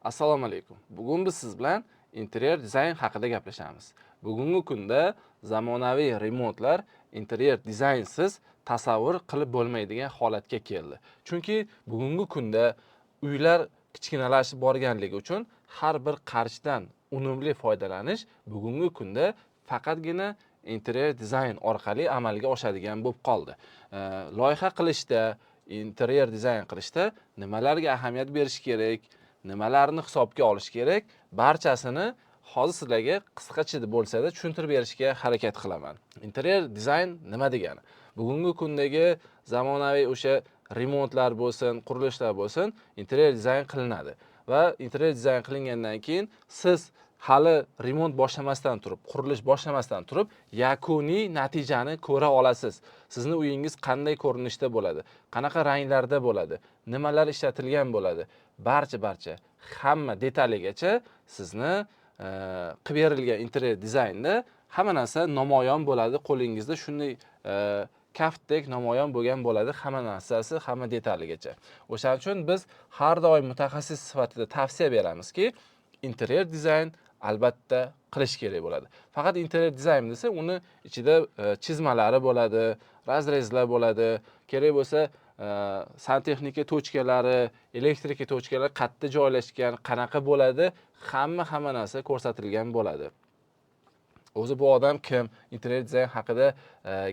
Assalomu alaykum. Bugun biz siz bilan interyer dizayn haqida gaplashamiz. Bugungi kunda zamonaviy remontlar interyer dizaynsiz tasavvur qilib bo'lmaydigan holatga keldi. Chunki bugungi kunda uylar kichkinalashib borganligi uchun har bir qarshdan unumli foydalanish bugungi kunda faqatgina interyer dizayn orqali amalga oshadigan bo'lib qoldi. Loyiha qilishda, interyer dizayn qilishda nimalarga ahamiyat berish kerak, nimalarni hisobga olish kerak, barchasini hozir sizlarga qisqacha bo'lsa-da tushuntirib berishga harakat qilaman. Interyer dizayn nima degani? Bugungi kundagi zamonaviy o'sha remontlar bo'lsin, qurilishlar bo'lsin, interyer dizayn qilinadi va interyer dizayn qilingandan keyin siz hali remont boshlamasdan turib, qurilish boshlamasdan turib, yakuniy natijani ko'ra olasiz. Sizni uyingiz qanday ko'rinishda bo'ladi, qanaqa ranglarda bo'ladi, nimalar ishlatilgan bo'ladi, barcha hamma detaligacha sizni qilib berilgan interyer dizaynda hamma narsa namoyon bo'ladi, qo'lingizda shunday kaftdek namoyon bo'lgan bo'ladi, hamma narsasi, hamma detaligacha. O'shaning uchun biz har doim mutaxassis sifatida tavsiya beramizki, interyer dizayn albatta qilish kerak bo'ladi. Faqat interyer dizayn desa, uni ichida chizmalari bo'ladi, razrezlar bo'ladi, kerak bo'lsa santexnika tochkalari, elektrika tochkalari qayerda joylashgan, qanaqa bo'ladi, hamma narsa ko'rsatilgan bo'ladi. O'zi bu odam kim, interyer dizayn haqida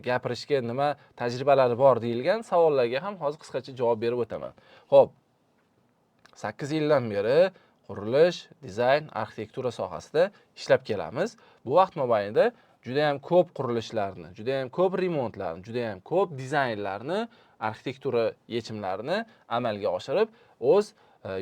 gapirishga nima tajribalari bor deyilgan savollarga ham hozir qisqacha javob berib o'taman. Xo'p, 8 yildan beri qurilish, dizayn, arxitektura sohasida ishlab kelamiz. Bu vaqt mobaynida juda ham ko'p qurilishlarni, juda ham ko'p remontlarni, juda ham ko'p dizaynlarni, arxitektura yechimlarini amalga oshirib, o'z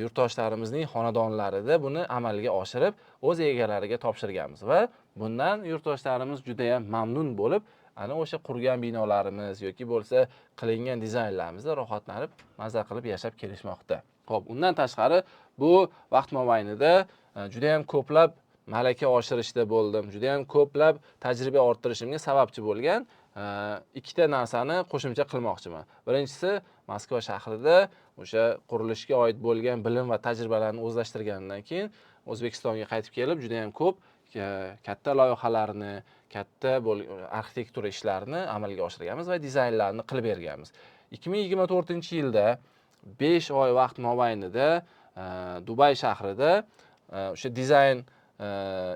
yurtdoshlarimizning xonadonlarida buni amalga oshirib, o'z egalariga topshirganmiz va bundan yurtdoshlarimiz juda ham mamnun bo'lib, ana o'sha qurgan binolarimiz yoki bo'lsa qilingan dizaynlarimizda rohatlanib, mazza qilib yashab kelishmoqda. Xo'p, undan tashqari bu vaqt mobaynida juda ham ko'plab malaka oshirishda bo'ldim. Juda ham ko'plab tajriba orttirishimga sababchi bo'lgan ikkita narsani qo'shimcha qilmoqchiman. Birinchisi, Moskva shahrida o'sha qurilishga oid bo'lgan bilim va tajribalarni o'zlashtirgandan keyin O'zbekistonga qaytib kelib, juda ham ko'p katta loyihalarni, katta arxitektura ishlarini amalga oshirganmiz va dizaynlarni qilib berganmiz. 2024-yilda 5 oy vaqt mobaynida Dubay shahrida o'sha dizayn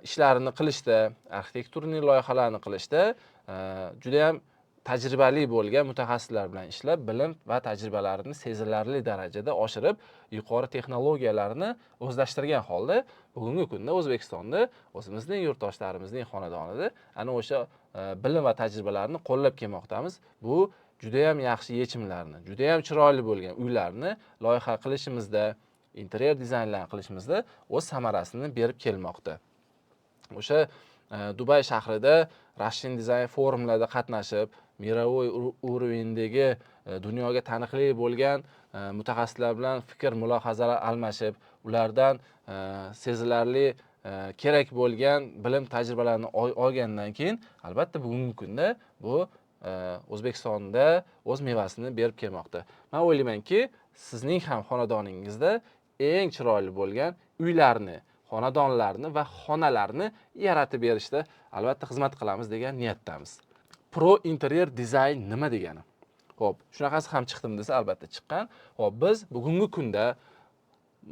ishlarini qilishda, arxitekturniy loyihalarni qilishda juda ham tajribali bo'lgan mutaxassislar bilan ishlab, bilim va tajribalarini sezilarli darajada oshirib, yuqori texnologiyalarni o'zlashtirgan holda bugungi kunda O'zbekistonda o'zimizning yurtdoshlarimizning xonadonida ana o'sha bilim va tajribalarni qo'llab kelmoqdamiz. Bu juda ham yaxshi yechimlarni, juda ham chiroyli bo'lgan uylarni loyiha qilishimizda, interyer dizaynlarni qilishimizda o'z samarasini berib kelmoqda. O'sha Dubay shahrida Russian Design forumlarida qatnashib, mировой уровеньdagi dunyoga taniqli bo'lgan mutaxassislar bilan fikr mulohazalar almashib, ulardan sezilarli kerak bo'lgan bilim tajribalarni olgandan keyin albatta bugungi kunda bu O'zbekistonda o'z mevasini berib kelmoqda. Men o'ylaymanki, sizning ham xonadoningizda eng chiroyli bo'lgan uylarni, xonadonlarni va xonalarni yaratib berishda albatta xizmat qilamiz degan niyatdamiz. Pro interyer dizayn nima degani? Xo'p, shunaqasi ham chiqdim desa albatta chiqqan. Xo'p, biz bugungi kunda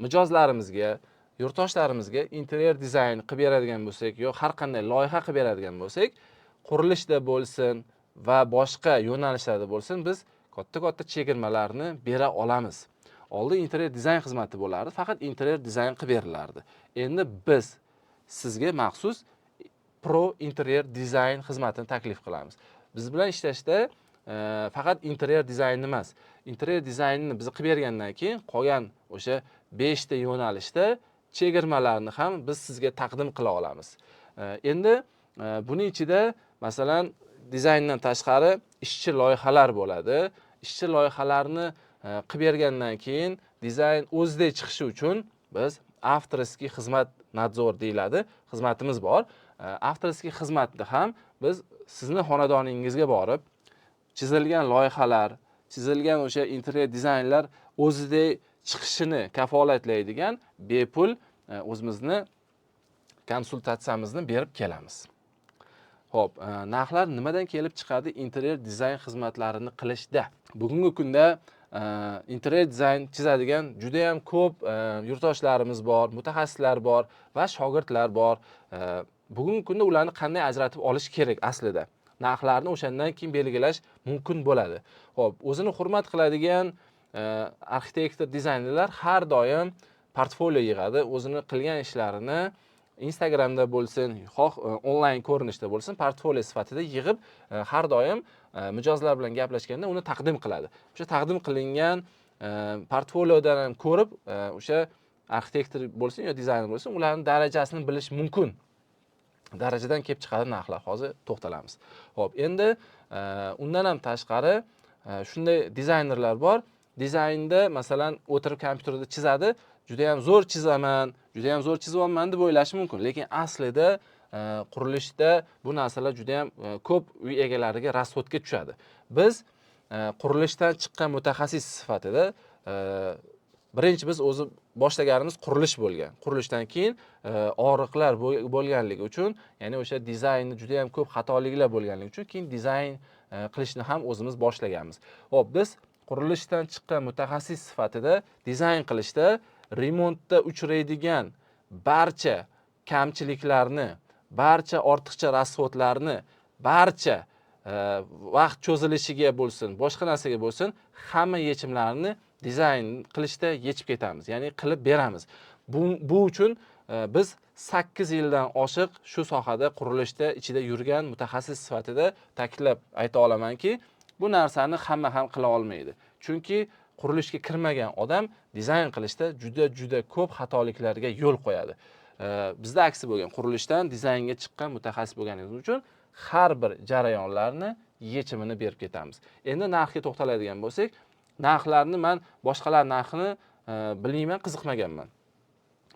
mijozlarimizga, yurtdoshlarimizga interyer dizayn qilib beradigan bo'lsak, yoki har qanday loyiha qilib beradigan bo'lsak, qurilishda bo'lsin va boshqa yo'nalishlarda bo'lsin, biz katta chegirmalarni bera olamiz. Oldin interyer dizayn xizmati bo'lardi, faqat interyer dizayn qilib berilardi. Endi biz sizga maxsus pro interyer dizayn xizmatini taklif qilamiz. Biz bilan ishlashda faqat interyer dizayn emas, interyer dizaynini biz qilib bergandan keyin qolgan o'sha 5 ta yo'nalishda chegirmalarni ham biz sizga taqdim qila olamiz. Endi buning ichida masalan dizayndan tashqari ishchi loyihalar bo'ladi. Ishchi loyihalarni qilib bergandan keyin dizayn o'zidek chiqishi uchun biz avtorskiy xizmat nadzor deyiladi, xizmatimiz bor. Avtorskiy xizmatda ham biz sizni xonadoningizga borib, chizilgan loyihalar, chizilgan o'sha interyer dizaynlar o'zidek chiqishini kafolatlaydigan bepul o'zimizni konsultatsiyamizni berib kelamiz. Xo'p, narxlar nimadan kelib chiqadi interyer dizayn xizmatlarini qilishda? Bugungi kunda interyer dizayn chizadigan juda ham ko'p yurtdoshlarimiz bor, mutaxassislar bor va shogirdlar bor. Bugungi kunda ularni qanday ajratib olish kerak aslida? Narxlarni o'shandan keyin belgilash mumkin bo'ladi. Xo'p, o'zini hurmat qiladigan arxitektor, dizaynerlar har doim portfolio yig'adi, o'zini qilgan ishlarini Instagramda bo'lsin, xoh onlayn ko'rinishda bo'lsin, portfolio sifatida yig'ib, har doim mijozlar bilan gaplashganda uni taqdim qiladi. O'sha taqdim qilingan portfoliodan ham ko'rib, o'sha arxitektor bo'lsin yo dizayner bo'lsin, ularning darajasini bilish mumkin. Darajadan kelib chiqadi narxlar. Hozir to'xtalamiz. Xo'p, endi undan ham tashqari shunday dizaynerlar bor. Dizaynda masalan o'tirib kompyuterda chizadi, juda ham zo'r chizaman, juda ham zo'r chizyapman deb o'ylashi mumkin. Lekin aslida qurilishda bu narsalar juda ham ko'p uy egalariga rasxodga tushadi. Biz qurilishdan chiqqan mutaxassis sifatida birinchi biz o'zi boshlaganimiz qurilish bo'lgan. Qurilishdan keyin og'riqlar bo'lganligi uchun, ya'ni o'sha dizaynda juda ham ko'p xatoliklar bo'lganligi uchun keyin dizayn qilishni ham o'zimiz boshlaganmiz. Xo'p, biz qurilishdan chiqqan mutaxassis sifatida dizayn qilishda remontda uchraydigan barcha kamchiliklarni, barcha ortiqcha rasxodlarni, barcha vaqt cho'zilishiga bo'lsin, boshqa narsaga bo'lsin, hamma yechimlarni dizayn qilishda yechib ketamiz, ya'ni qilib beramiz. Bu uchun biz 8 yildan oshiq shu sohada qurilishda ichida yurgan mutaxassis sifatida ta'kidlab ayta olamanki, bu narsani hamma ham qila olmaydi. Chunki qurilishga kirmagan odam dizayn qilishda juda ko'p xatoliklarga yo'l qo'yadi. Bizda aksi bo'lgan, qurilishdan dizaynga chiqqan mutaxassis bo'lganimiz uchun har bir jarayonlarni yechimini berib ketamiz. Endi narxga to'xtaladigan bo'lsak, narxlarni men boshqalar narxini bilmayman, qiziqmaganman.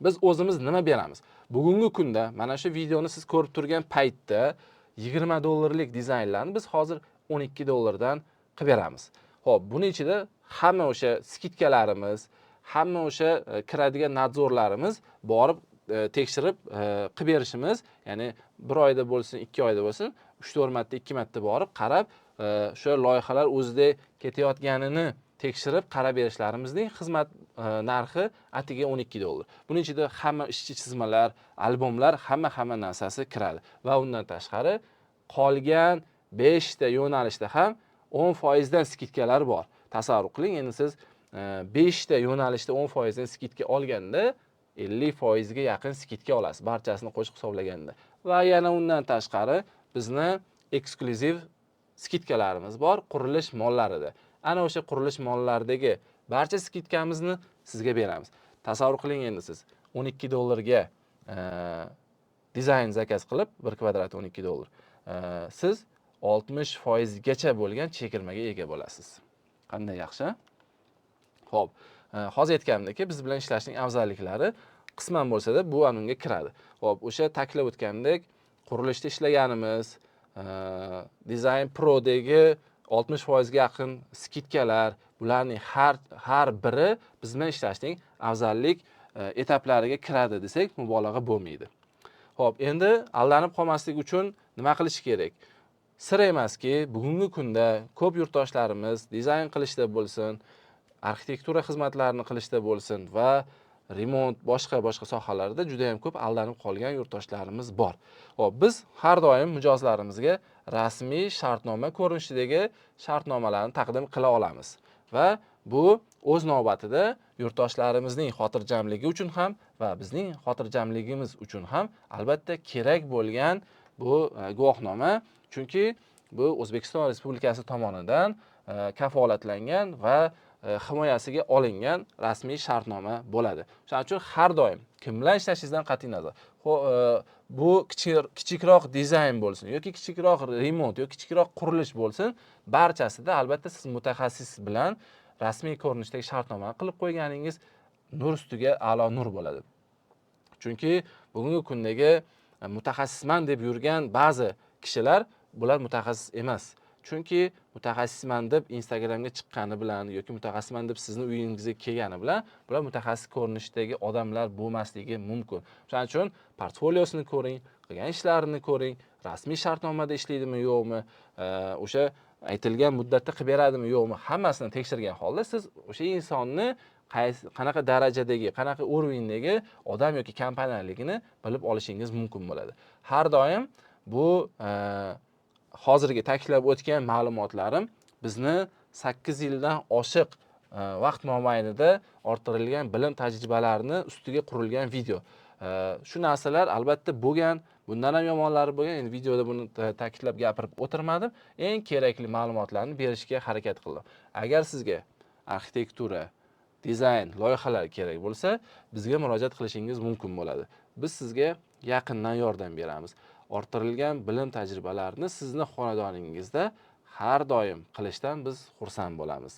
Biz o'zimiz nima beramiz? Bugungi kunda mana shu videoni siz ko'rib turgan paytda $20 dizaynlarni biz hozir $12 qilib beramiz. Xo'p, buning ichida hamma o'sha skidkalarimiz, hamma o'sha kiradigan nadzorlarimiz borib tekshirib qilib berishimiz, ya'ni 1 oyda bo'lsin, 2 oyda bo'lsin, 3-4 marta, 2 marta borib qarab, o'sha loyihalar o'zida ketayotganini tekshirib qarab berishlarimizning xizmat narxi atiga $12. Buning ichida hamma ishchi chizmalar, albomlar, hamma narsasi kiradi. Va undan tashqari qolgan 5 ta yo'nalishda ham 10% dan skidkalar bor. Tasavvur qiling, endi siz 5 ta yo'nalishda 10% dan skidka olganda 50% ga yaqin skidka olasiz, barchasini qo'shib hisoblaganda. Va yana undan tashqari bizni eksklyuziv skidkalarimiz bor qurilish mollarida. Ana o'sha qurilish mollaridagi barcha skidkamizni sizga beramiz. Tasavvur qiling, endi siz $12 ga dizayn zakaz qilib, 1 kvadrat $12. Siz 60% gacha bo'lgan chegirmaga ega bo'lasiz. Qanday yaxshi? Xo'p, hozir aytganimdek, biz bilan ishlashning afzalliklari qisman bo'lsa-da bu anunga kiradi. Xo'p, o'sha ta'kidlab o'tgandek, qurilishda ishlaganimiz, Design Pro'dagi 60% ga yaqin skidkalar, bularning har biri biz bilan ishlashning afzallik etaplariga kiradi desak, mubolag'a bo'lmaydi. Xo'p, endi aldanib qolmaslik uchun nima qilish kerak? Sir emaski, bugungi kunda ko'p yurtdoshlarimiz dizayn qilishda bo'lsin, arxitektura xizmatlarini qilishda bo'lsin va remont boshqa sohalarda juda ham ko'p aldanib qolgan yurtdoshlarimiz bor. Xo'p, biz har doim mijozlarimizga rasmiy shartnoma ko'rinishidagi shartnomalarni taqdim qila olamiz va bu o'z navbatida yurtdoshlarimizning xotirjamligi uchun ham va bizning xotirjamligimiz uchun ham albatta kerak bo'lgan bu guvohnoma, chunki bu O'zbekiston Respublikasi tomonidan kafolatlangan va himoyasiga olingan rasmiy shartnoma bo'ladi. Shuning uchun har doim kim bilan ishlashingizdan qat'iy nazar, bu kichikroq dizayn bo'lsin yoki kichikroq remont yoki kichikroq qurilish bo'lsin, barchasida albatta siz mutaxassis bilan rasmiy ko'rinishdagi shartnoma qilib qo'yganingiz nur ustiga a'lo nur bo'ladi. Chunki bugungi kundagi mutaxassisman deb yurgan ba'zi kishilar bular mutaxassis emas. Chunki mutaxassisman deb Instagramga chiqqani bilan yoki mutaxassisman deb sizni uyingizga kelgani bilan bular mutaxassis ko'rinishdagi odamlar bo'lmasligi mumkin. Shuning uchun portfoliosini ko'ring, qilgan ishlarini ko'ring, rasmiy shartnomada ishlaydimi yo'qmi, o'sha aytilgan muddatda qilib beradimi yo'qmi, hammasini tekshirgan holda siz o'sha insonni qanaqa darajadagi, qanaqa уровеньdagi odam yoki kompaniyaligini bilib olishingiz mumkin bo'ladi. Har doim bu hozirgi ta'kidlab o'tgan ma'lumotlarim bizni 8 yildan oshiq vaqt mobaynida orttirilgan bilim tajribalarini ustiga qurilgan video. Shu narsalar albatta bo'lgan, bundan ham yomonlari bo'lgan. Endi videoda buni ta'kidlab gapirib o'tirmadim. Eng kerakli ma'lumotlarni berishga harakat qildim. Agar sizga arxitektura, dizayn, loyihalar kerak bo'lsa, bizga murojaat qilishingiz mumkin bo'ladi. Biz sizga yaqindan yordam beramiz. Orttirilgan bilim tajribalarini sizni xonadoningizda har doim qilishdan biz xursand bo'lamiz.